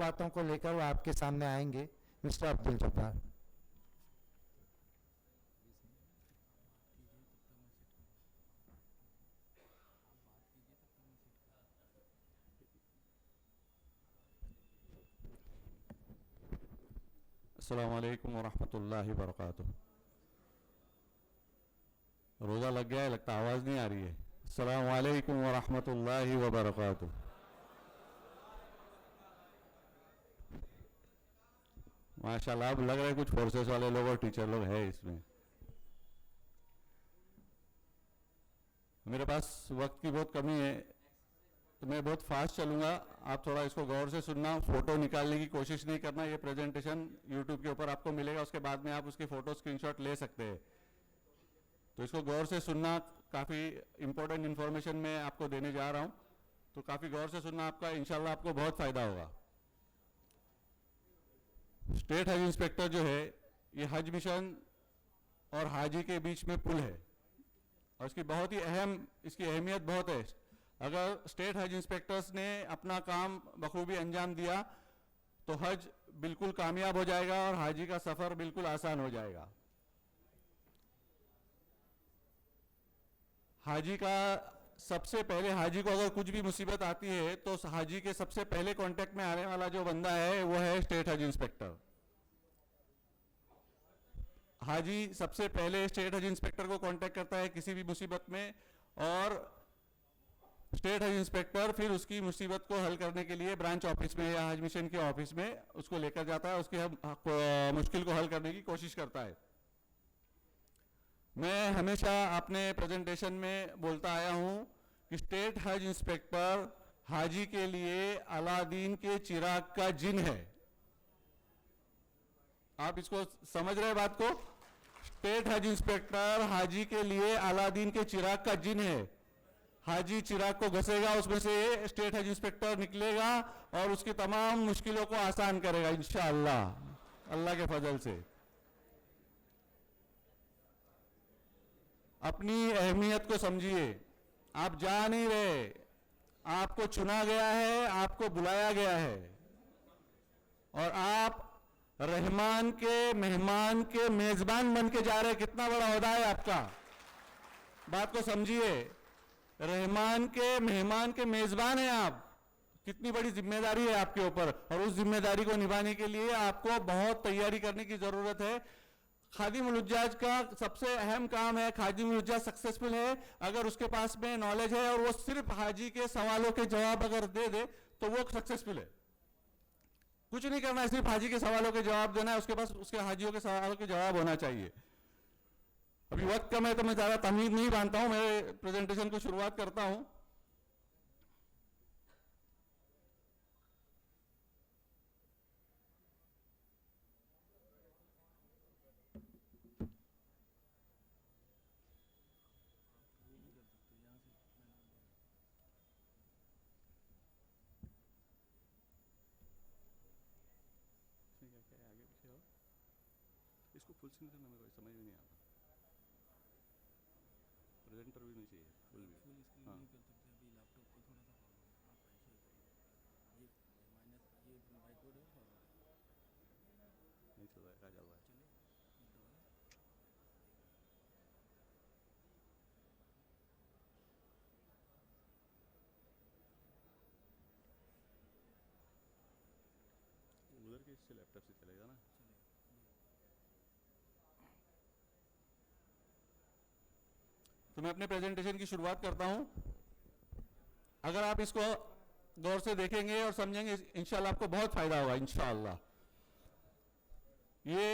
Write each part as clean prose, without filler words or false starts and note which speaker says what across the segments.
Speaker 1: बातों को लेकर वो आपके सामने आएंगे। मिस्टर अब्दुल जब्बार।
Speaker 2: अस्सलामु अलैकुम वरहमतुल्लाहि वबरकातुह। रोज़ा लग गया है लगता, आवाज़ नहीं आ रही है। अस्सलामु अलैकुम वरहमतुल्लाहि वबरकातुह। माशाल्लाह, अब लग रहा है कुछ फोर्सेस वाले लोग और टीचर लोग हैं इसमें। मेरे पास वक्त की बहुत कमी है तो मैं बहुत फास्ट चलूँगा, आप थोड़ा इसको गौर से सुनना। फ़ोटो निकालने की कोशिश नहीं करना। ये प्रेजेंटेशन यूट्यूब के ऊपर आपको मिलेगा, उसके बाद में आप उसकी फ़ोटो स्क्रीनशॉट ले सकते हैं। तो इसको गौर से सुनना, काफ़ी इंपॉर्टेंट इन्फॉर्मेशन मैं आपको देने जा रहा हूँ, तो काफ़ी गौर से सुनना, आपका इंशाल्लाह आपको बहुत फ़ायदा होगा। स्टेट हज इंस्पेक्टर जो है, ये हज मिशन और हाजी के बीच में पुल है और इसकी बहुत ही इसकी अहमियत बहुत है। अगर स्टेट हज इंस्पेक्टर्स ने अपना काम बखूबी अंजाम दिया तो हज बिल्कुल कामयाब हो जाएगा और हाजी का सफ़र बिल्कुल आसान हो जाएगा। हाजी का सबसे पहले, हाजी को अगर कुछ भी मुसीबत आती है तो हाजी के सबसे पहले कांटेक्ट में आने वाला जो बंदा है वो है स्टेट हज इंस्पेक्टर। हाजी सबसे पहले स्टेट हज इंस्पेक्टर को कांटेक्ट करता है किसी भी मुसीबत में, और स्टेट हज इंस्पेक्टर फिर उसकी मुसीबत को हल करने के लिए ब्रांच ऑफिस में या हज मिशन के ऑफिस में उसको लेकर जाता है, उसकी मुश्किल को हल करने की कोशिश करता है। मैं हमेशा अपने प्रेजेंटेशन में बोलता आया हूं कि स्टेट हज इंस्पेक्टर हाजी के लिए अलादीन के चिराग का जिन है। आप इसको समझ रहे बात को? स्टेट हज इंस्पेक्टर हाजी के लिए अलादीन के चिराग का जिन है। हाजी चिराग को घसेगा, उसमें से स्टेट हज इंस्पेक्टर निकलेगा और उसकी तमाम मुश्किलों को आसान करेगा इंशाअल्लाह, अल्लाह के फजल से। अपनी अहमियत को समझिए। आप जा नहीं रहे, आपको चुना गया है, आपको बुलाया गया है और आप रहमान के मेहमान के मेजबान बन के जा रहे हैं। कितना बड़ा ओहदा है आपका, बात को समझिए। रहमान के मेहमान के मेजबान हैं आप, कितनी बड़ी जिम्मेदारी है आपके ऊपर, और उस जिम्मेदारी को निभाने के लिए आपको बहुत तैयारी करने की जरूरत है। खादिमुल हुज्जाज का सबसे अहम काम है, खादिमुल हुज्जाज सक्सेसफुल है अगर उसके पास में नॉलेज है और वो सिर्फ हाजी के सवालों के जवाब अगर दे दे तो वो सक्सेसफुल है। कुछ नहीं करना है, सिर्फ हाजी के सवालों के जवाब देना है, उसके पास उसके हाजियों के सवालों के जवाब होना चाहिए। अभी वक्त कम है तो मैं ज़्यादा तमीज़ नहीं बांधता हूं, मैं प्रेजेंटेशन को शुरुआत करता हूं। आगे पीछे हो, इसको फुल स्क्रीन करना मेरे को समझ में नहीं आता। प्रेजेंटर भी नहीं चाहिए, फुल स्क्रीन नहीं कर सकते अभी, लैपटॉप को थोड़ा सा आप ऐसे ये माइनस ये वाइट बोर्ड है नहीं चल रहा है, क्या चल रहा है? चलिए उधर के इससे लैपटॉप से चलेगा ना। तो मैं अपने प्रेजेंटेशन की शुरुआत करता हूं। अगर आप इसको गौर से देखेंगे और समझेंगे इंशाल्लाह आपको बहुत फायदा होगा इंशाल्लाह। ये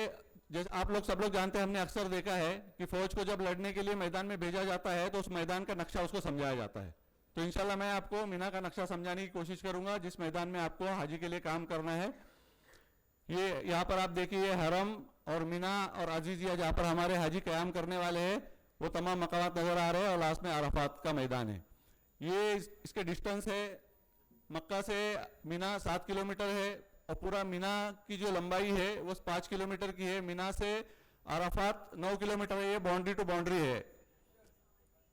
Speaker 2: जैसे आप लोग सब लोग जानते हैं, हमने अक्सर देखा है कि फौज को जब लड़ने के लिए मैदान में भेजा जाता है तो उस मैदान का नक्शा उसको समझाया जाता है। तो इंशाल्लाह मैं आपको मीना का नक्शा समझाने की कोशिश करूंगा जिस मैदान में आपको हाजी के लिए काम करना है। ये यहाँ पर आप देखिए हरम और मीना और अजीजिया जहाँ पर हमारे हाजी क़याम करने वाले हैं वो तमाम मकामात नजर आ रहे हैं और लास्ट में अराफात का मैदान है। ये इसके डिस्टेंस है, मक्का से मीना 7 किलोमीटर है और पूरा मीना की जो लंबाई है वो 5 किलोमीटर की है। मीना से अराफात 9 किलोमीटर है, ये बाउंड्री टू बाउंड्री है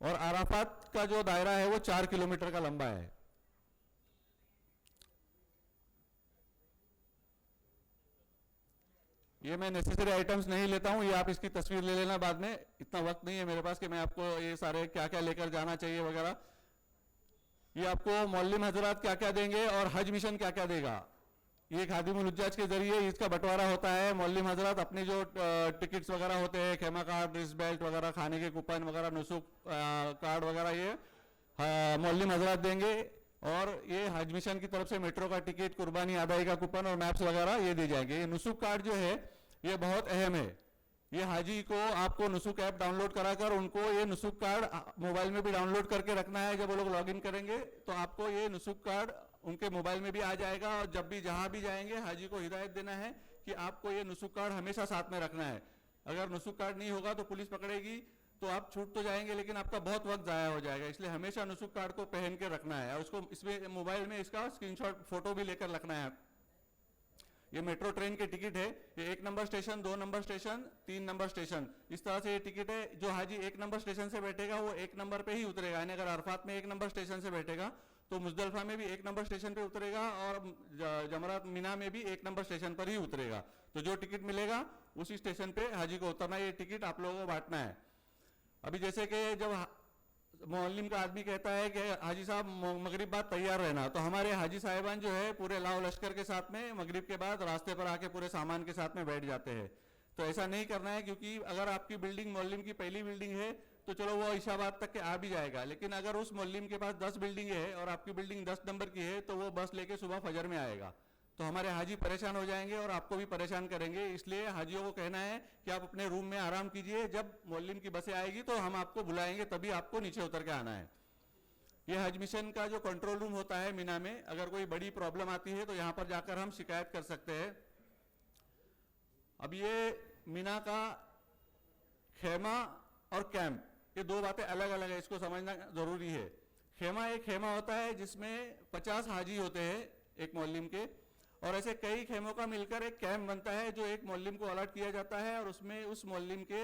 Speaker 2: और अराफात का जो दायरा है वो 4 किलोमीटर का लंबा है। ये मैं नेसेसरी आइटम्स नहीं लेता हूँ, ये आप इसकी तस्वीर ले लेना बाद में, इतना वक्त नहीं है मेरे पास कि मैं आपको ये सारे क्या क्या लेकर जाना चाहिए वगैरह। ये आपको मौलवी हजरात क्या क्या देंगे और हज मिशन क्या क्या देगा। ये खादिमुल हुज्जाज के जरिए इसका बंटवारा होता है। मौलवी हजरात अपने जो टिकट्स वगैरह होते हैं, खेमा कार्ड, रिस्ट बेल्ट वगैरह, खाने के कूपन वगैरह, नुसुक कार्ड वगैरह, ये मौलवी हजरात देंगे। और ये हज मिशन की तरफ से मेट्रो का टिकट, कुर्बानी अदाई का कूपन और मैप्स वगैरह ये दी जाएंगे। ये नुसुक कार्ड जो है ये बहुत अहम है। ये हाजी को आपको नुसुक ऐप डाउनलोड कराकर उनको ये नुसुक कार्ड मोबाइल में भी डाउनलोड करके रखना है। जब वो लोग लॉगिन करेंगे तो आपको ये नुसुक कार्ड उनके मोबाइल में भी आ जाएगा। और जब भी जहां भी जाएंगे हाजी को हिदायत देना है कि आपको ये नुसुक कार्ड हमेशा साथ में रखना है। अगर नुसुक कार्ड नहीं होगा तो पुलिस पकड़ेगी, तो आप छूट तो जाएंगे लेकिन आपका बहुत वक्त जाया हो जाएगा। इसलिए हमेशा नुसुक कार्ड को पहन के रखना है और उसको इसमें मोबाइल में इसका स्क्रीनशॉट फोटो भी लेकर रखना है। ये मेट्रो ट्रेन के टिकट है। ये 1 number station, 2 number station, 3 number station, इस तरह से ये टिकट है। जो हाजी 1 नंबर स्टेशन से बैठेगा वो 1 नंबर पे ही उतरेगा। यानी अगर अरफात में 1 नंबर स्टेशन से बैठेगा तो मुजदलिफा में भी 1 नंबर स्टेशन पे उतरेगा और जमरात मिना में भी 1 नंबर स्टेशन पर ही उतरेगा। तो जो टिकट मिलेगा उसी स्टेशन पे हाजी को उतरना है। ये टिकट आप लोगों को बांटना है। अभी जैसे कि जब मोहल्लिम का आदमी कहता है कि हाजी साहब मगरिब बाद तैयार रहना, तो हमारे हाजी साहिबान जो है पूरे लाव लश्कर के साथ में मगरिब के बाद रास्ते पर आके पूरे सामान के साथ में बैठ जाते हैं। तो ऐसा नहीं करना है, क्योंकि अगर आपकी बिल्डिंग मोहल्लिम की पहली बिल्डिंग है तो चलो वो इशाबाद तक के आ भी जाएगा, लेकिन अगर उस मोहल्लिम के पास 10 बिल्डिंग है और आपकी बिल्डिंग 10 नंबर की है तो वो बस लेके सुबह फजर में आएगा। तो हमारे हाजी परेशान हो जाएंगे और आपको भी परेशान करेंगे। इसलिए हाजियों को कहना है कि आप अपने रूम में आराम कीजिए, जब मोहल्लिम की बसें आएगी तो हम आपको बुलाएंगे, तभी आपको नीचे उतर के आना है। ये हज मिशन का जो कंट्रोल रूम होता है मीना में, अगर कोई बड़ी प्रॉब्लम आती है तो यहाँ पर जाकर हम शिकायत कर सकते हैं। अब ये मीना का खेमा और कैंप, ये 2 बातें अलग अलग है, इसको समझना जरूरी है। खेमा एक खेमा होता है जिसमें 50 हाजी होते हैं एक मोहल्लिम के, और ऐसे कई खेमों का मिलकर एक कैंप बनता है जो एक मोहल्लिम को अलॉट किया जाता है और उसमें उस मोहल्लिम के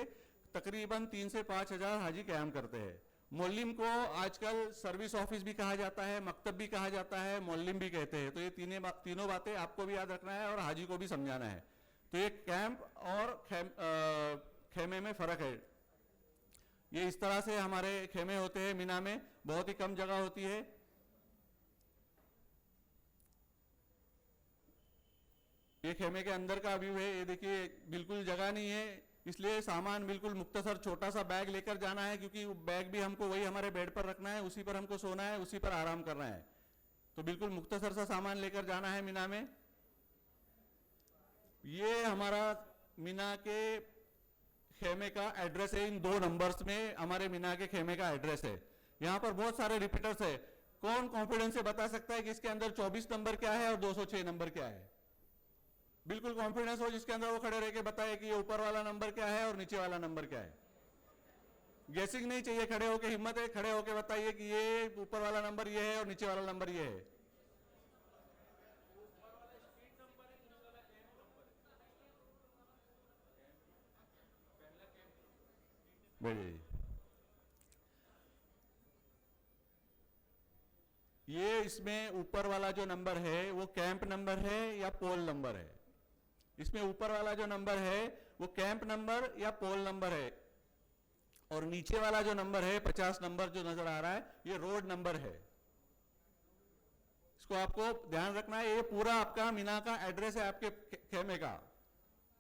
Speaker 2: तकरीबन 3 से 5 हजार हाजी क़याम करते हैं। मोहल्लिम को आजकल सर्विस ऑफिस भी कहा जाता है, मकतब भी कहा जाता है, मोहल्लिम भी कहते हैं। तो ये तीनों बातें आपको भी याद रखना है और हाजी को भी समझाना है। तो ये कैंप और खेमे में फ़र्क है। ये इस तरह से हमारे खेमे होते हैं मीना में, बहुत ही कम जगह होती है। ये खेमे के अंदर का व्यू है। ये देखिए बिल्कुल जगह नहीं है, इसलिए सामान बिल्कुल मुख्तसर छोटा सा बैग लेकर जाना है, क्योंकि बैग भी हमको वही हमारे बेड पर रखना है, उसी पर हमको सोना है, उसी पर आराम करना है। तो बिल्कुल मुख्तसर सा सामान लेकर जाना है मीना में। ये हमारा मीना के खेमे का एड्रेस है। इन 2 नंबर्स में हमारे मीना के खेमे का एड्रेस है। यहाँ पर बहुत सारे रिपीटर्स है। कौन कॉन्फिडेंस से बता सकता है कि इसके अंदर 24 नंबर क्या है और 206 नंबर क्या है? बिल्कुल कॉन्फिडेंस हो जिसके अंदर वो खड़े रह के बताए कि ये ऊपर वाला नंबर क्या है और नीचे वाला नंबर क्या है। गेसिंग नहीं चाहिए, खड़े होके हिम्मत है, खड़े होके बताइए कि ये ऊपर वाला नंबर ये है और नीचे वाला नंबर ये है। बोलिए। ये इसमें ऊपर वाला जो नंबर है वो कैंप नंबर है या पोल नंबर है? इसमें ऊपर वाला जो नंबर है वो कैंप नंबर या पोल नंबर है, और नीचे वाला जो नंबर है 50 नंबर जो नजर आ रहा है ये रोड नंबर है। इसको आपको ध्यान रखना है। ये पूरा आपका मीना का एड्रेस है आपके खेमे का।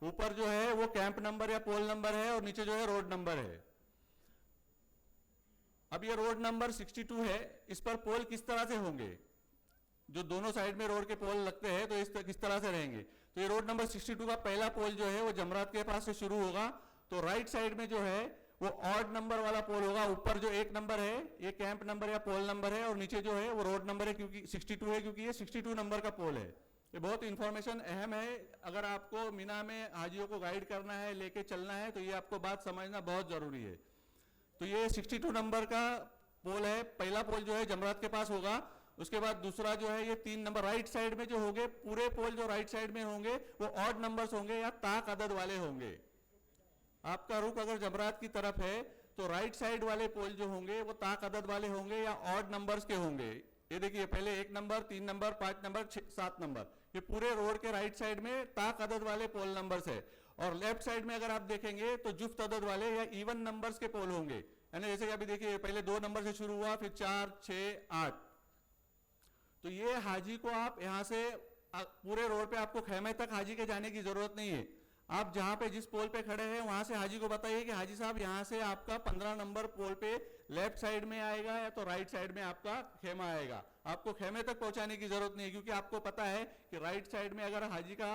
Speaker 2: ऊपर जो है वो कैंप नंबर या पोल नंबर है और नीचे जो है रोड नंबर है। अब ये रोड नंबर 62 है, इस पर पोल किस तरह से होंगे? जो दोनों साइड में रोड के पोल लगते हैं तो किस तरह से रहेंगे? तो ये रोड नंबर 62 का पहला पोल जो है वो जमरात के पास से शुरू होगा। तो राइट साइड में जो है वो ऑड नंबर वाला पोल होगा। ऊपर जो 1 नंबर है ये कैंप नंबर या पोल नंबर है और नीचे जो है वो रोड नंबर है, क्योंकि 62 है, क्योंकि ये 62 नंबर का पोल है। ये बहुत इंफॉर्मेशन अहम है। अगर आपको मीना में हाजियों को गाइड करना है, लेके चलना है, तो ये आपको बात समझना बहुत जरूरी है। तो ये 62 नंबर का पोल है। पहला पोल जो है जमरात के पास होगा। उसके बाद दूसरा जो है ये 3 नंबर राइट साइड में जो होंगे, पूरे पोल जो राइट साइड में होंगे वो ऑड नंबर्स होंगे या ताक अदद वाले होंगे। आपका रुख अगर जमरात की तरफ है तो राइट साइड वाले पोल जो होंगे वो ताक अदद वाले होंगे या ऑड नंबर्स के होंगे। ये देखिए पहले 1 नंबर, 3 नंबर, 5 नंबर, 7 नंबर, ये पूरे रोड के राइट साइड में ताक अदद वाले पोल नंबर्स है। और लेफ्ट साइड में अगर आप देखेंगे तो जुफ्त अदद वाले या इवन नंबर्स के पोल होंगे, यानी जैसे कि अभी देखिए पहले 2 नंबर से शुरू हुआ, फिर 4, 6, 8। तो ये हाजी को आप यहां से पूरे रोड पे आपको खेमे तक हाजी के जाने की जरूरत नहीं है। आप जहां पे जिस पोल पे खड़े हैं वहां से हाजी को बताइए कि हाजी साहब यहां से आपका 15 नंबर पोल पे लेफ्ट साइड में आएगा या तो राइट साइड में आपका खेमा आएगा। आपको खेमे तक पहुंचाने की जरूरत नहीं है, क्योंकि आपको पता है कि राइट साइड में अगर हाजी का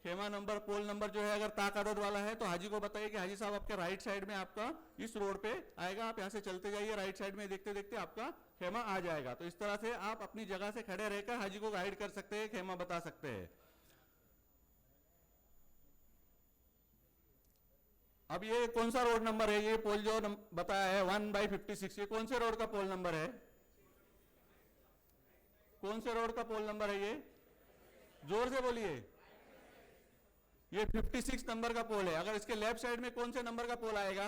Speaker 2: खेमा नंबर, पोल नंबर जो है अगर ताक अदद वाला है तो हाजी को बताइए कि हाजी साहब आपके राइट साइड में आपका इस रोड पे आएगा, आप यहां से चलते जाइए, राइट साइड में देखते देखते आपका खेमा आ जाएगा। तो इस तरह से आप अपनी जगह से खड़े रहकर हाजी को गाइड कर सकते हैं, खेमा बता सकते हैं। अब ये कौन सा रोड नंबर है? ये पोल जो बताया है 1/56, ये कौन से रोड का पोल नंबर है? कौन से रोड का पोल नंबर है ये? जोर से बोलिए। ये 56 नंबर का पोल है। अगर इसके लेफ्ट साइड में कौन से नंबर का पोल आएगा?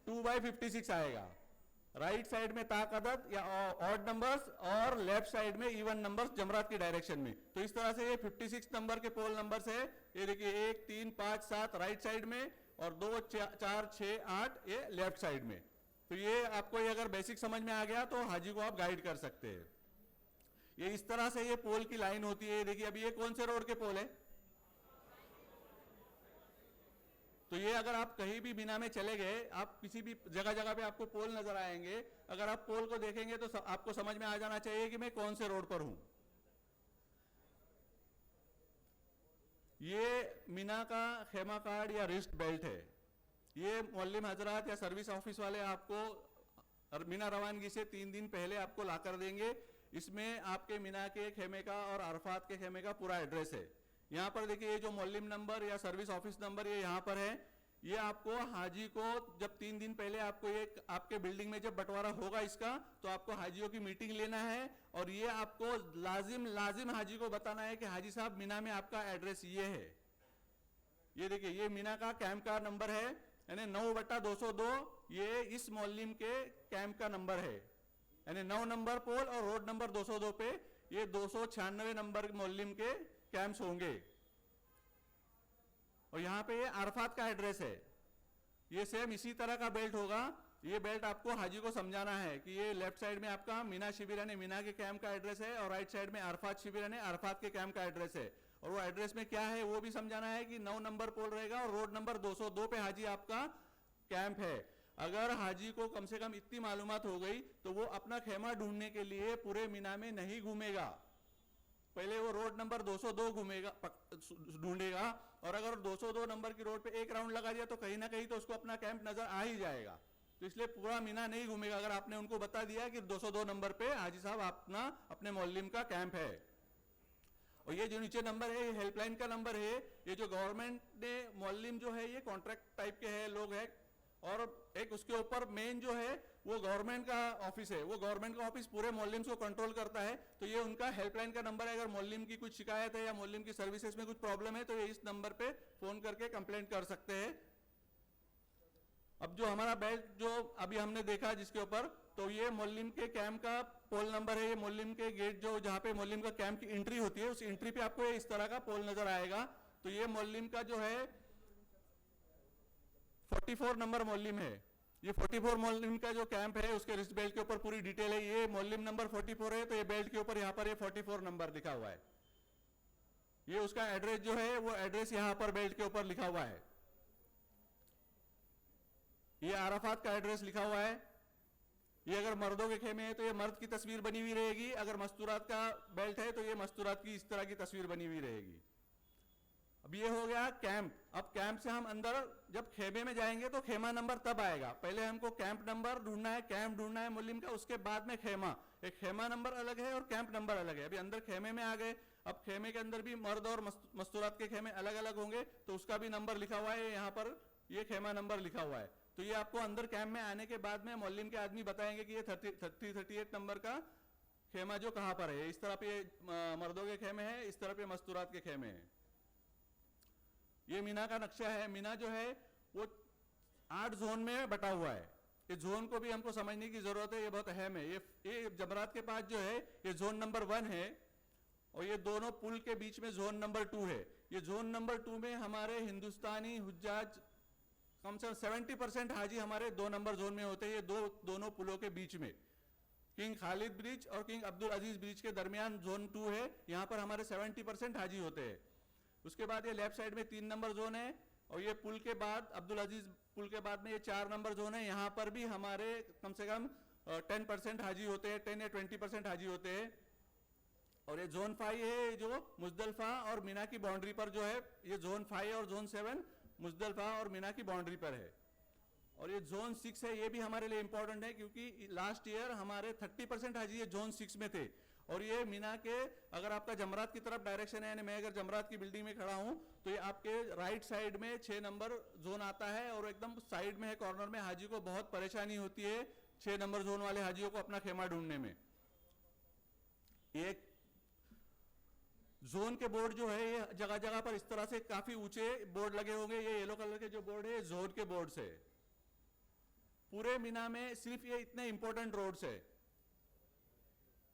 Speaker 2: 2/56 आएगा। राइट साइड में ताक अदद या ऑड नंबर्स और लेफ्ट साइड में इवन नंबर्स जमरात की डायरेक्शन में। तो इस तरह से ये 56 नंबर के पोल नंबर्स है। ये देखिए 1, 3, 5, 7 राइट साइड में और 2, 4, 6, 8 ये लेफ्ट साइड में। तो ये आपको ये अगर बेसिक समझ में आ गया तो हाजी को आप गाइड कर सकते हैं। ये इस तरह से ये पोल की लाइन होती है। देखिए अभी ये कौन से रोड के पोल है? तो ये अगर आप कहीं भी बिना में चले गए, आप किसी भी जगह जगह पे आपको पोल नजर आएंगे, अगर आप पोल को देखेंगे तो आपको समझ में आ जाना चाहिए कि मैं कौन से रोड पर हूं। ये मीना का खेमा कार्ड या रिस्ट बेल्ट है। ये मौल्लिम हजरात या सर्विस ऑफिस वाले आपको मीना रवानगी से 3 दिन पहले आपको ला कर देंगे। इसमें आपके मीना के खेमे का और अरफात के खेमे का पूरा एड्रेस है। यहाँ पर देखिए ये जो मौल्लिम नंबर या सर्विस ऑफिस नंबर ये यहाँ पर है। ये आपको हाजी को जब 3 दिन पहले आपको ये आपके बिल्डिंग में जब बंटवारा होगा इसका, तो आपको हाजियों की मीटिंग लेना है और ये आपको लाजिम हाजी को बताना है कि हाजी साहब मीना में आपका एड्रेस ये है। ये देखिए ये मीना का कैंप का नंबर है, यानी 9/202। ये इस मौल्लिम के कैंप का नंबर है, यानी 9 नंबर पोल और रोड नंबर 202 पे ये 296 नंबर मौल्लिम के कैंप्स होंगे। और यहाँ पे ये अरफात का एड्रेस है। ये सेम इसी तरह का बेल्ट होगा। ये बेल्ट आपको हाजी को समझाना है कि ये लेफ्ट साइड में आपका मीना शिबिर यानी मीना के कैंप का एड्रेस है और राइट साइड में अरफात शिबिर यानी अरफात के कैंप का एड्रेस है। और वो एड्रेस में क्या है वो भी समझाना है कि 9 नंबर पोल रहेगा और रोड नंबर 202 पे हाजी आपका कैंप है। अगर हाजी को कम से कम इतनी मालूमात हो गई तो वो अपना खेमा ढूंढने के लिए पूरे मीना में नहीं घूमेगा, पहले वो रोड नंबर 202 घूमेगा, ढूंढेगा। और अगर 202 नंबर की रोड पे एक राउंड लगा दिया तो कहीं ना कहीं तो उसको अपना कैंप नजर आ ही जाएगा। तो इसलिए पूरा मीना नहीं घूमेगा अगर आपने उनको बता दिया कि 202 नंबर पे हाजी साहब अपने मौल्लिम का कैंप है। और ये जो नीचे नंबर है ये हेल्पलाइन का नंबर है। ये जो गवर्नमेंट ने मौल्लिम जो है ये कॉन्ट्रैक्ट टाइप के है लोग हैं, और एक उसके ऊपर मेन जो है वो गवर्नमेंट का ऑफिस है। वो गवर्नमेंट का ऑफिस पूरे मौल्लिम्स को कंट्रोल करता है। तो ये उनका हेल्पलाइन का नंबर है। अगर मौल्लिम की कुछ शिकायत है या मौल्लिम की सर्विसेज में कुछ प्रॉब्लम है तो ये इस नंबर पे फोन करके कंप्लेंट कर सकते हैं। अब जो हमारा बेल्ट जो अभी हमने देखा जिसके ऊपर, तो ये मौल्लिम के कैंप का पोल नंबर है। ये मौल्लिम के गेट जो जहां पे मौल्लिम का कैंप की एंट्री होती है उस एंट्री पे आपको इस तरह का पोल नजर आएगा। तो ये मौल्लिम का जो है 44 नंबर मौल्लिम है। ये 44 मौल्लिम का जो कैंप है उसके रिस्ट बेल्ट के ऊपर पूरी डिटेल है। ये मौल्लिम नंबर 44 है तो ये बेल्ट के ऊपर यहाँ पर ये 44 नंबर लिखा हुआ है। ये उसका एड्रेस जो है वो एड्रेस यहाँ पर बेल्ट के ऊपर लिखा हुआ है। ये अरफात का एड्रेस लिखा हुआ है। ये अगर मर्दों के खेमे है तो ये मर्द की तस्वीर बनी हुई रहेगी। अगर मस्तूरात का बेल्ट है तो ये मस्तूरात की इस तरह की तस्वीर बनी हुई रहेगी। अब ये हो गया कैंप। अब कैंप से हम अंदर जब खेमे में जाएंगे तो खेमा नंबर तब आएगा। पहले हमको कैंप नंबर ढूंढना है, कैंप ढूंढना है मौल्लिम का, उसके बाद में खेमा। एक खेमा नंबर अलग है और कैंप नंबर अलग है। अभी अंदर खेमे में आ गए। अब खेमे के अंदर भी मर्द और मस्तूरात के खेमे अलग अलग होंगे तो उसका भी नंबर लिखा हुआ है। यहाँ पर ये खेमा नंबर लिखा हुआ है। तो ये आपको अंदर कैंप में आने के बाद में मौल्लिम के आदमी बताएंगे कि ये 38 नंबर का खेमा जो कहाँ पर है। इस तरह पे मर्दों के खेमे है, इस तरह पे मस्तूरात के खेमे है। ये मीना का नक्शा है। मीना जो है वो 8 जोन में बटा हुआ है। ये जोन को भी हमको समझने की जरूरत है, ये बहुत अहम है। ये जमरात के पास जो है ये जोन नंबर 1 है और ये दोनों पुल के बीच में जोन नंबर 2 है। ये जोन नंबर 2 में हमारे हिंदुस्तानी हुज्जाज कम से कम 70% हाजी हमारे 2 नंबर जोन में होते हैं। ये दोनों पुलों के बीच में किंग खालिद ब्रिज और किंग अब्दुल अजीज ब्रिज के दरमियान जोन 2 है, यहाँ पर हमारे 70% हाजी होते हैं। उसके बाद ये लेफ्ट साइड में 3 नंबर जोन है और ये पुल के बाद अब्दुल अजीज पुल के बाद में ये 4 नंबर जोन है, यहाँ पर भी हमारे कम से कम 10% हाजी होते हैं, 10 या 20% हाजी होते हैं। और ये जोन 5 है जो मुजदलफा और मीना की बाउंड्री पर जो है, ये जोन 5 और जोन 7 मुजदलफा और मीना की बाउंड्री पर है। और ये जोन 6 है, ये भी हमारे लिए इंपॉर्टेंट है क्योंकि लास्ट ईयर हमारे 30% हाजी ये जोन 6 में थे। और ये मीना के अगर आपका जमरात की तरफ डायरेक्शन है, यानी मैं अगर जमरात की बिल्डिंग में खड़ा हूं तो ये आपके राइट साइड में 6 नंबर जोन आता है और एकदम साइड में है, कॉर्नर में हाजी को बहुत परेशानी होती है 6 नंबर जोन वाले हाजियों को अपना खेमा ढूंढने में। एक जोन के बोर्ड जो है ये जगह जगह पर इस तरह से काफी ऊंचे बोर्ड लगे होंगे। ये येलो कलर के जो बोर्ड है जोन के बोर्ड से। पूरे मीना में सिर्फ ये इतने इंपॉर्टेंट रोड्स है,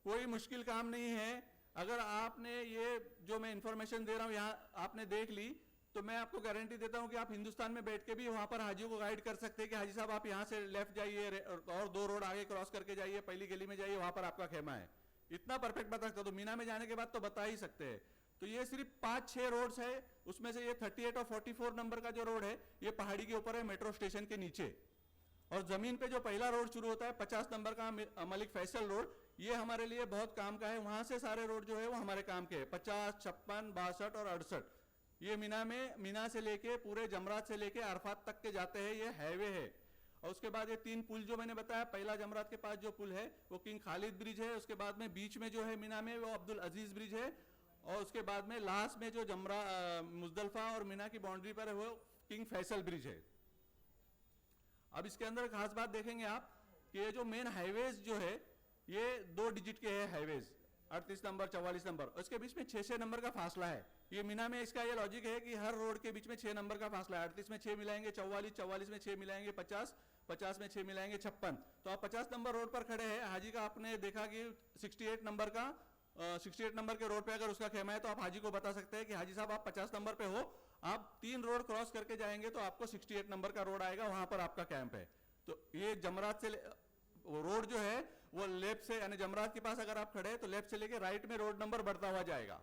Speaker 2: कोई मुश्किल काम नहीं है। अगर आपने ये जो मैं इंफॉर्मेशन दे रहा हूं यहां आपने देख ली तो मैं आपको गारंटी देता हूं कि आप हिंदुस्तान में बैठ के भी वहां पर हाजियों को गाइड कर सकते हैं कि हाजी साहब आप यहां से लेफ्ट जाइए और 2 रोड आगे क्रॉस करके जाइए, पहली गली में जाइए, वहां पर आपका खेमा है। इतना परफेक्ट बता सकते हो। तो मीना में जाने के बाद तो बता ही सकते हैं। तो ये सिर्फ 5-6 रोड्स है, उसमें से ये 38 और 44 नंबर का जो रोड है ये पहाड़ी के ऊपर है, मेट्रो स्टेशन के नीचे। और जमीन पे जो पहला रोड शुरू होता है 50 नंबर का मलिक फैसल रोड, ये हमारे लिए बहुत काम का है। वहां से सारे रोड जो है वो हमारे काम के हैं, 50, 56, 62 और 68। ये मीना से लेके पूरे जमरात से लेके अरफात तक के जाते हैं, ये हाईवे है। और उसके बाद ये 3 पुल जो मैंने बताया, पहला जमरात के पास जो पुल है वो किंग खालिद ब्रिज है, उसके बाद में बीच में जो है मीना में वो अब्दुल अजीज ब्रिज है, और उसके बाद में लास्ट में जो मुजदलफा और मीना की बाउंड्री पर है वो किंग फैसल ब्रिज है। अब इसके अंदर खास बात देखेंगे आप कि ये जो मेन हाईवेज जो है ये 2 डिजिट के है हाईवेज, 38 नंबर 44 नंबर, उसके बीच में 6-6 नंबर का फासला है। ये मीना में इसका ये लॉजिक है कि हर रोड के बीच में 6 नंबर का फासला है। 38 में 6 मिलाएंगे, 44 में 6 मिलाएंगे, 50 में 6 मिलाएंगे, 56। तो आप 50 नंबर रोड पर खड़े हैं, हाजी का आपने देखा कि 68 नंबर के रोड पे अगर उसका खेमा है तो आप हाजी को बता सकते हैं कि हाजी साहब आप 50 नंबर पे हो, आप 3 रोड क्रॉस करके जाएंगे तो आपको 68 नंबर का रोड आएगा, वहां पर आपका कैंप है। तो ये जमरात से रोड जो है वो लेफ्ट से, यानी जमरात के पास अगर आप खड़े हैं तो लेफ्ट से लेके राइट में रोड नंबर बढ़ता हुआ जाएगा।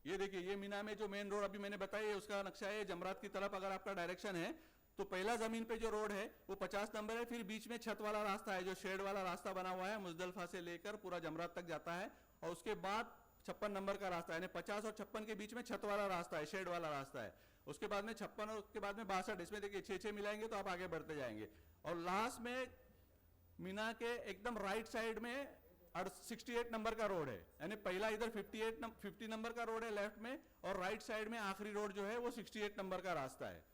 Speaker 2: ये देखिए ये मीना में जो मेन रोड अभी मैंने बताया उसका नक्शा है। जमरात की तरफ अगर आपका डायरेक्शन है तो पहला जमीन पे जो रोड है वो 50 नंबर है, फिर बीच में छत वाला रास्ता है जो शेड वाला रास्ता बना हुआ है, मुजदलफा से लेकर पूरा जमरात तक जाता है। और उसके बाद 56 नंबर का रास्ता है, यानी 50 और 56 के बीच में छत वाला रास्ता है, शेड वाला रास्ता है। उसके बाद में 56 और उसके बाद में 62, इसमें देखिए 6-6 मिलाएंगे तो आप आगे बढ़ते जाएंगे। और लास्ट में मीना के एकदम राइट साइड में 68 नंबर का रोड है, यानी पहला इधर 50 नंबर का रोड है लेफ्ट में, और राइट साइड में आखिरी रोड जो है वो 68 नंबर का रास्ता है।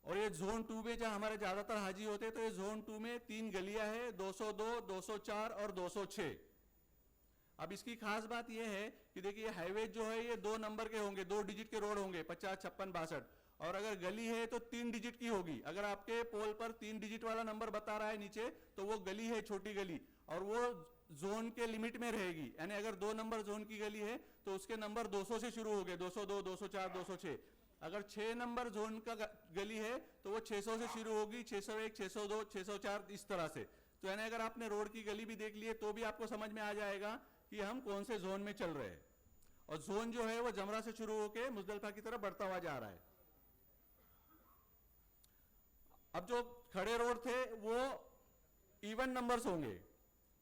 Speaker 2: और ये जोन 2 में जहां हमारे ज्यादातर हाजी होते हैं तो ये जोन 2 में 3 गलियां है, 202, 204 और 206। अब इसकी खास बात यह है कि देखिए हाईवे जो है ये 2 नंबर के होंगे, 2 डिजिट के रोड होंगे, 50, 56, 62। और अगर गली है तो 3 डिजिट की होगी। अगर आपके पोल पर 3 डिजिट वाला नंबर बता रहा है नीचे तो वो गली है, छोटी गली, और वो जोन के लिमिट में रहेगी। यानी अगर 2 नंबर जोन की गली है तो उसके नंबर 200 से शुरू हो गए, 202, 204, 206। अगर 6 नंबर जोन का गली है तो वो 600 से शुरू होगी, 601, 602, 604, इस तरह से। तो यानी अगर आपने रोड की गली भी देख ली है तो भी आपको समझ में आ जाएगा कि हम कौन से जोन में चल रहे हैं। और जोन जो है वो जमरा से शुरू होकर मुजदलफा की तरफ बढ़ता हुआ जा रहा है। अब जो खड़े रोड थे वो इवन नंबर्स होंगे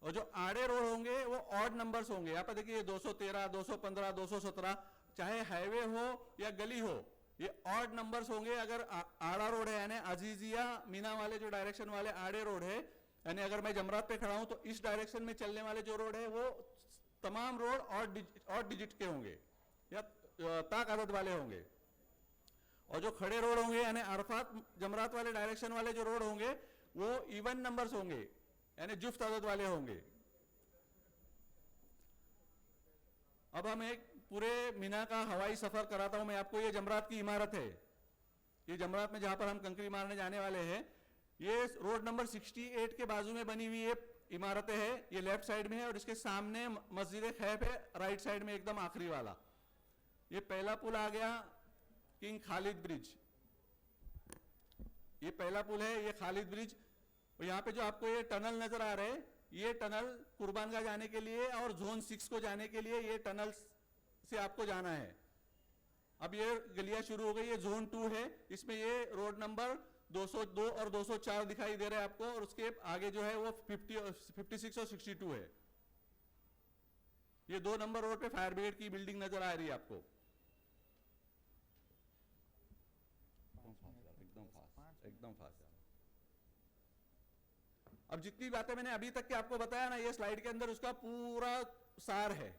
Speaker 2: और जो आड़े रोड होंगे वो ऑड नंबर्स होंगे। यहां पर देखिए 213, 215, 217, चाहे हाईवे हो या गली हो, ये ऑड नंबर्स होंगे। अगर आड़ा रोड है यानी अजीजिया मीना वाले जो डायरेक्शन वाले आड़े रोड है, यानी अगर मैं जमरात पे खड़ा हूं तो इस डायरेक्शन में चलने वाले जो रोड है वो तमाम रोड ऑड डिजिट के होंगे या ताक आदत वाले होंगे। और जो खड़े रोड होंगे यानी अरफात जमरात वाले डायरेक्शन वाले जो रोड होंगे वो इवन नंबर्स होंगे, यानी जुफ्त आदत वाले होंगे। अब हम एक पूरे मीना का हवाई सफर कराता हूं मैं आपको। ये जमरात की इमारत है, ये जमरात में जहां पर हम कंकरी मारने जाने वाले हैं, ये रोड नंबर 68 के बाजू में बनी हुई ये इमारतें हैं, ये लेफ्ट साइड में है, और इसके सामने मस्जिद खैफ है राइट साइड में एकदम आखिरी वाला। ये पहला पुल आ गया किंग खालिद ब्रिज, ये पहला पुल है, ये खालिद ब्रिज। और यहाँ पे जो आपको ये टनल नजर आ रहे हैं, ये टनल कुर्बानगाह जाने के लिए और जोन 6 को जाने के लिए ये टनल से आपको जाना है। अब ये गलियां शुरू हो गई, ये जोन 2 है, इसमें ये रोड नंबर 202 और 204 दिखाई दे रहा है आपको, और उसके आगे जो है वो 56 और 62 है। ये 2 नंबर रोड पे फायर ब्रिगेड की बिल्डिंग नजर आ रही है आपको। एकदम फास्ट। अब जितनी बातें मैंने अभी तक के आपको बताया ना, ये स्लाइड के अंदर उसका पूरा सार है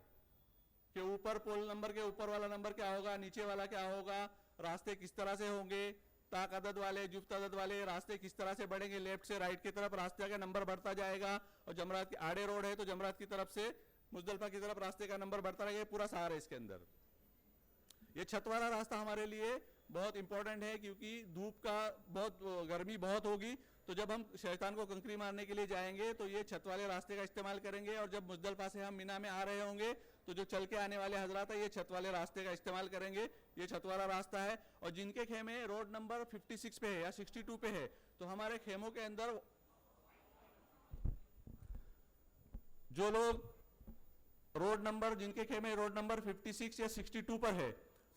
Speaker 2: कि ऊपर पोल नंबर के ऊपर वाला नंबर क्या होगा, नीचे वाला क्या होगा, रास्ते किस तरह से होंगे, ताक अदद वाले जुफ्त अदद वाले रास्ते किस तरह से बढ़ेंगे, लेफ्ट से राइट की तरफ रास्ते का नंबर बढ़ता जाएगा, और जमरात की आड़े रोड है तो जमरात की तरफ से मुजदलफा की तरफ रास्ते का नंबर बढ़ता रहेगा। पूरा सार है इसके अंदर। ये छत वाला रास्ता हमारे लिए बहुत इंपॉर्टेंट है, क्योंकि धूप का बहुत गर्मी बहुत होगी, तो जब हम शैतान को कंकरी मारने के लिए जाएंगे तो ये छत वाले रास्ते का इस्तेमाल करेंगे, और जब मुजदलफा से हम मीना में आ रहे होंगे तो जो चल के आने वाले हजरात है ये छत वाले रास्ते का इस्तेमाल करेंगे। ये छत वाला रास्ता है, और जिनके खेमे रोड नंबर 56 पे है या 62 पे है, तो हमारे खेमों के अंदर जो लोग रोड नंबर जिनके खेमे रोड नंबर 56 या 62 पर है,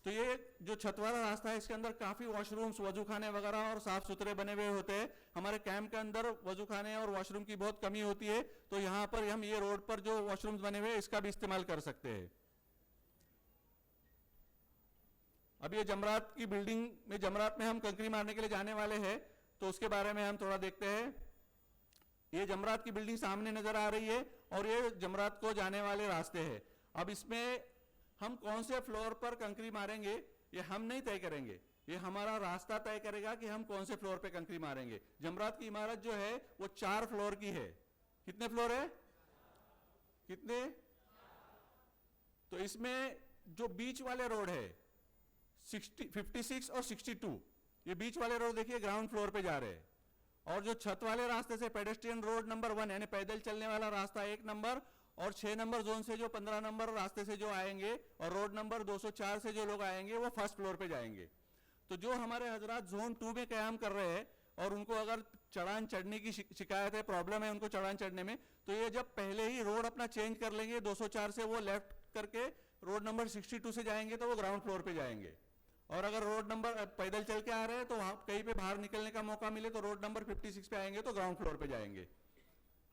Speaker 2: तो ये जो छत वाला रास्ता है इसके अंदर काफी वॉशरूम्स, वजू खाने वगैरह और साफ सुथरे बने हुए होते हैं। हमारे कैंप के अंदर वजू खाने और वॉशरूम की बहुत कमी होती है, तो यहाँ पर हम ये रोड पर जो वॉशरूम्स बने हुए हैं इसका भी इस्तेमाल कर सकते हैं। अब ये जमरात की बिल्डिंग में, जमरात में हम कंकरी मारने के लिए जाने वाले हैं, तो उसके बारे में हम थोड़ा देखते हैं। ये जमरात की बिल्डिंग सामने नजर आ रही है, और ये जमरात को जाने वाले रास्ते हैं। अब इसमें हम कौन से फ्लोर पर कंकरी मारेंगे ये हम नहीं तय करेंगे, ये हमारा रास्ता तय करेगा कि हम कौन से फ्लोर पे कंकरी मारेंगे। जमरात की इमारत जो है वो 4 फ्लोर की है। कितने फ्लोर है? कितने? तो इसमें जो बीच वाले रोड है 56 और 62, ये बीच वाले रोड देखिए ग्राउंड फ्लोर पे जा रहे हैं, और जो छत वाले रास्ते से पेडेस्ट्रियन रोड नंबर 1 यानी पैदल चलने वाला रास्ता 1 नंबर, और 6 नंबर जोन से जो 15 नंबर रास्ते से जो आएंगे, और रोड नंबर 204 से जो लोग आएंगे वो फर्स्ट फ्लोर पे जाएंगे। तो जो हमारे हजरात जोन 2 में क़याम कर रहे हैं और उनको अगर चढ़ान चढ़ने की शिकायत है, प्रॉब्लम है उनको चढ़ान चढ़ने में, तो ये जब पहले ही रोड अपना चेंज कर लेंगे, 204 से वो लेफ्ट करके रोड नंबर 62 से जाएंगे तो वो ग्राउंड फ्लोर पे जाएंगे। और अगर रोड नंबर पैदल चल के आ रहे हैं तो वहां कहीं पे बाहर निकलने का मौका मिले तो रोड नंबर 56 पे आएंगे तो ग्राउंड फ्लोर पे जाएंगे।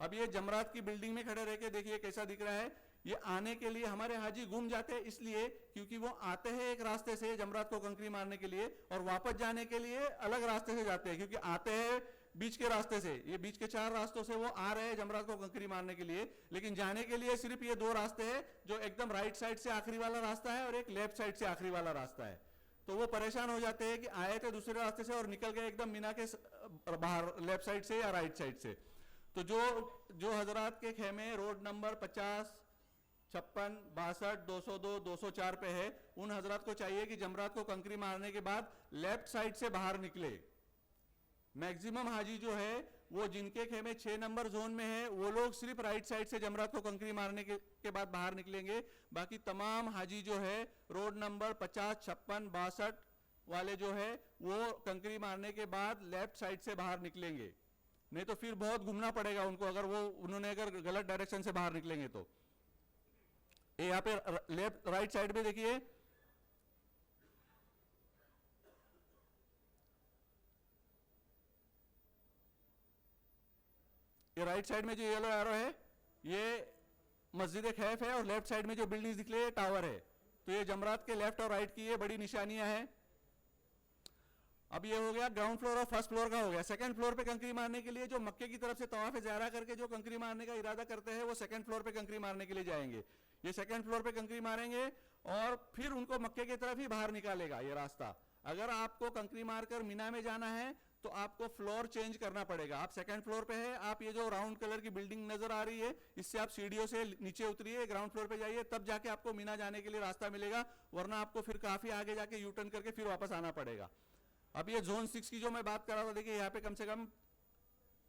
Speaker 2: अब ये जमरात की बिल्डिंग में खड़े रह के देखिए कैसा दिख रहा है। ये आने के लिए हमारे हाजी गुम जाते हैं, इसलिए क्योंकि वो आते हैं एक रास्ते से जमरात को कंकरी मारने के लिए, और वापस जाने के लिए अलग रास्ते से जाते हैं, क्योंकि आते हैं बीच के रास्ते से, ये बीच के 4 रास्तों से वो आ रहे हैं जमरात को कंकरी मारने के लिए, लेकिन जाने के लिए सिर्फ ये 2 रास्ते हैं, जो एकदम राइट साइड से आखिरी वाला रास्ता है और एक लेफ्ट साइड से आखिरी वाला रास्ता है। तो वो परेशान हो जाते हैं कि आए थे दूसरे रास्ते से और निकल गए एकदम मीना के बाहर लेफ्ट साइड से या राइट साइड से। तो जो हजरात के खेमे रोड नंबर 50, 56, 62, 202, 204 पे है, उन हजरात को चाहिए कि जमरात को कंकरी मारने के बाद लेफ्ट साइड से बाहर निकले। मैक्सिमम हाजी जो है वो जिनके खेमे 6 नंबर जोन में है वो लोग सिर्फ राइट साइड से जमरात को कंकरी मारने के बाद बाहर निकलेंगे। बाकी तमाम हाजी जो है रोड नंबर 50, 56, 62 वाले जो है वो कंकरी मारने के बाद लेफ्ट साइड से बाहर निकलेंगे, नहीं तो फिर बहुत घूमना पड़ेगा उनको उन्होंने अगर गलत डायरेक्शन से बाहर निकलेंगे तो। यहाँ पे लेफ्ट राइट साइड में देखिए ये राइट साइड में जो येलो एरो है ये मस्जिद खैफ है, और लेफ्ट साइड में जो बिल्डिंग दिख रही है टावर है। तो ये जमरात के लेफ्ट और राइट की ये बड़ी निशानियां हैं। अब ये हो गया ग्राउंड फ्लोर और फर्स्ट फ्लोर का हो गया। सेकंड फ्लोर पे कंकरी मारने के लिए जो मक्के की तरफ से तवाफ ज़ायरा करके जो कंकरी मारने का इरादा करते हैं वो सेकंड फ्लोर पे कंकरी मारने के लिए जाएंगे। ये सेकंड फ्लोर पे कंकरी मारेंगे और फिर उनको मक्के की तरफ ही बाहर निकालेगा ये रास्ता। अगर आपको कंकरी मारकर मीना में जाना है तो आपको फ्लोर चेंज करना पड़ेगा। आप सेकंड फ्लोर पे है, आप ये जो राउंड कलर की बिल्डिंग नजर आ रही है इससे आप सीढ़ियों से नीचे उतरिए, ग्राउंड फ्लोर पे जाइए, तब जाके आपको मीना जाने के लिए रास्ता मिलेगा, वरना आपको फिर काफी आगे जाके यू टर्न करके फिर वापस आना पड़ेगा। अब ये जोन 6 की जो मैं बात कर रहा था, देखिए यहाँ पे कम से कम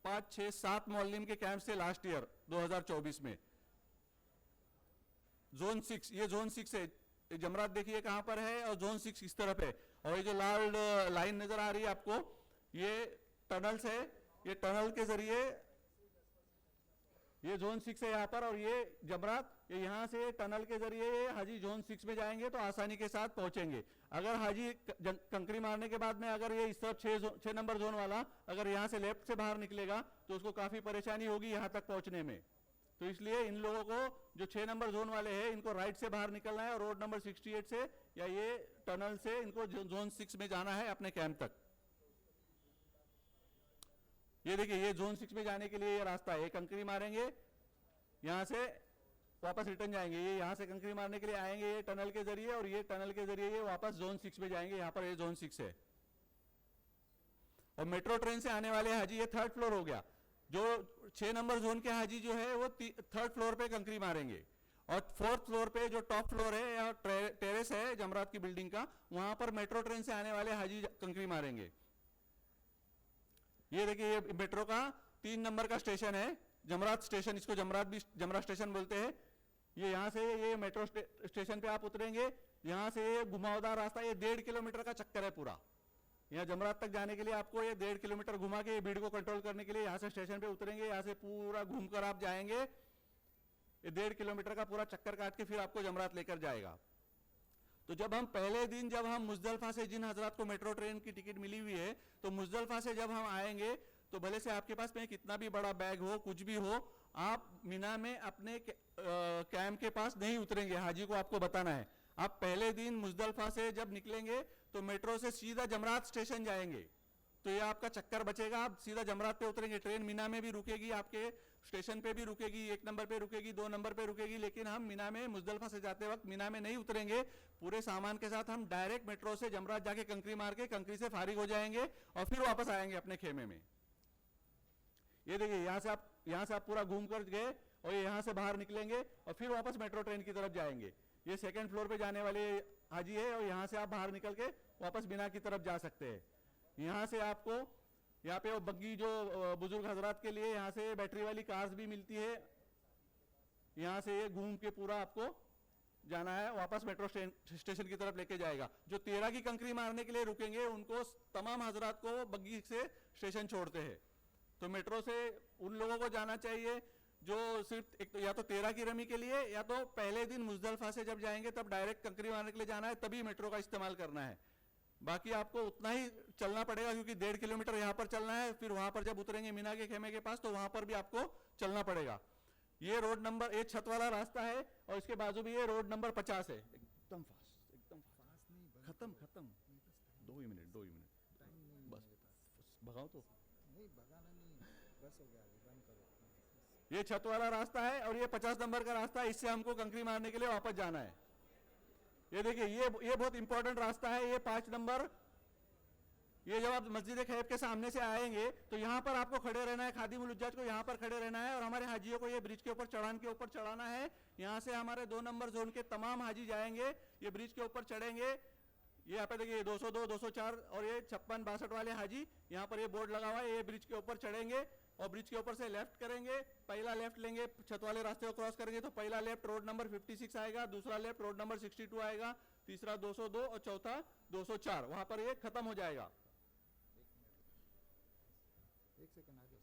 Speaker 2: 5, 6, 7 मोहल्लिम के कैंप से लास्ट ईयर 2024 में। जोन 6, ये जोन 6 है, जमरात देखिए कहां पर है और जोन 6 इस तरफ है, और ये जो लाल लाइन नजर आ रही है आपको, ये टनल्स है, ये टनल के जरिए ये जोन 6 है यहाँ पर, और ये जमरात ये यहाँ से टनल के जरिए हाजी जोन 6 में जाएंगे तो आसानी के साथ पहुंचेंगे। अगर हाजी कंकरी मारने के बाद में अगर ये इस तरफ 6 नंबर जोन वाला अगर यहाँ से लेफ्ट से बाहर निकलेगा तो उसको काफी परेशानी होगी यहाँ तक पहुंचने में। तो इसलिए इन लोगों को जो 6 नंबर जोन वाले हैं इनको राइट से बाहर निकलना है और रोड नंबर 68 से या ये टनल से इनको जोन 6 में जाना है अपने कैंप तक। ये देखिए ये जोन 6 में जाने के लिए ये रास्ता है, ये कंकरी मारेंगे यहां से वापस रिटर्न जाएंगे, ये यहां से कंकरी मारने के लिए आएंगे ये टनल के जरिए, और ये टनल के जरिए ये वापस जोन 6 में जाएंगे। यहां पर ये जोन 6 है। और मेट्रो ट्रेन से आने वाले हाजी ये 3rd फ्लोर हो गया, जो 6 नंबर जोन के हाजी जो है वो 3rd फ्लोर पे कंकरी मारेंगे, और 4th फ्लोर पे जो टॉप फ्लोर है या टेरेस है जमरात की बिल्डिंग का, वहां पर मेट्रो ट्रेन से आने वाले हाजी कंकरी मारेंगे। ये देखिए ये मेट्रो का 3 नंबर का स्टेशन है, जमरात स्टेशन, इसको जमरात स्टेशन बोलते हैं। ये यहाँ से ये मेट्रो स्टेशन पे आप उतरेंगे, यहाँ से ये घुमावदार रास्ता, ये 1.5 किलोमीटर का चक्कर है पूरा। यहाँ जमरात तक जाने के लिए आपको ये 1.5 किलोमीटर घुमा के भीड़ को कंट्रोल करने के लिए यहाँ से स्टेशन पे उतरेंगे, यहाँ से पूरा घूमकर आप जाएंगे, ये 1.5 किलोमीटर का पूरा चक्कर काट के फिर आपको जमरात लेकर जाएगा। तो जब हम पहले दिन जब हम मुजदलफा से जिन हजरात को मेट्रो ट्रेन की टिकट मिली हुई है, तो मुजदलफा से जब हम आएंगे तो भले से आपके पास में कितना भी बड़ा बैग हो कुछ भी हो, आप मिना में अपने कैंप के पास नहीं उतरेंगे, हाजी को आपको बताना है। आप पहले दिन मुजदलफा से जब निकलेंगे तो मेट्रो से सीधा जमरात स्टेशन जाएंगे, तो ये आपका चक्कर बचेगा। आप सीधा जमरात पे उतरेंगे, ट्रेन मिना में भी रुकेगी, आपके स्टेशन पे भी रुकेगी, 1 नंबर पे रुकेगी, 2 नंबर पे रुकेगी, लेकिन हम मिना में मुजदलफा से जाते वक्त मिना में नहीं उतरेंगे। पूरे सामान के साथ हम डायरेक्ट मेट्रो से जमरात जाके कंकरी मार के कंकरी से फारिग हो जाएंगे और फिर वापस आएंगे अपने खेमे में। ये देखिए यहाँ से आप पूरा घूम कर गए और यहाँ से बाहर निकलेंगे और फिर वापस मेट्रो ट्रेन की तरफ जाएंगे। ये 2nd फ्लोर पे जाने वाले हाजी है, और यहाँ से आप बाहर निकल के वापस मिना की तरफ जा सकते हैं। यहाँ से आपको यहाँ पे वो बग्गी जो बुजुर्ग हजरात के लिए यहाँ से बैटरी वाली कार्स भी मिलती है, यहाँ से ये घूम के पूरा आपको जाना है, वापस मेट्रो स्टेशन की तरफ लेके जाएगा। जो 13 की कंकरी मारने के लिए रुकेंगे उनको तमाम हजरात को बग्गी से स्टेशन छोड़ते हैं। तो मेट्रो से उन लोगों को जाना चाहिए जो सिर्फ एक तो या तो 13 की रमी के लिए या तो पहले दिन मुजदलफा से जब जाएंगे तब डायरेक्ट कंकरी मारने के लिए जाना है, तभी मेट्रो का इस्तेमाल करना है। बाकी आपको उतना ही चलना पड़ेगा क्योंकि 1.5 किलोमीटर यहाँ पर चलना है, फिर वहां पर जब उतरेंगे मीना के खेमे के पास तो वहां पर भी आपको चलना पड़ेगा। ये रोड नंबर, ये छत वाला रास्ता है और इसके बाजू भी ये रोड नंबर 50 है। एकदम फास्ट, एकदम फास्ट, खत्म 2 ही मिनट बस भगाओ तो
Speaker 1: नहीं भगाना नहीं, बस हो गया, रन करो।
Speaker 2: ये छत वाला रास्ता है और ये 50 नंबर का रास्ता है, इससे हमको कंकरी मारने के लिए वापस जाना है। ये देखिए ये बहुत इंपॉर्टेंट रास्ता है, ये 5 नंबर। ये जब आप मस्जिद खैब के सामने से आएंगे तो यहाँ पर आपको खड़े रहना है, खादिमुल हुज्जाज को यहाँ पर खड़े रहना है और हमारे हाजियों को ये ब्रिज के ऊपर चढ़ान के ऊपर चढ़ाना है। यहाँ से हमारे 2 नंबर जोन के तमाम हाजी जाएंगे, ये ब्रिज के ऊपर चढ़ेंगे। ये यहाँ पे देखिए 202, 204 और ये 56, 62 वाले हाजी, यहाँ पर ये बोर्ड लगा हुआ है, ये ब्रिज के ऊपर चढ़ेंगे और ब्रिज के ऊपर से लेफ्ट करेंगे। पहला लेफ्ट लेंगे, छत वाले रास्ते को क्रॉस करेंगे तो पहला लेफ्ट रोड नंबर 56 आएगा, दूसरा लेफ्ट रोड नंबर 62 आएगा, तीसरा 202 और चौथा 204, वहां पर ये खत्म हो जाएगा।
Speaker 1: 1 सेकंड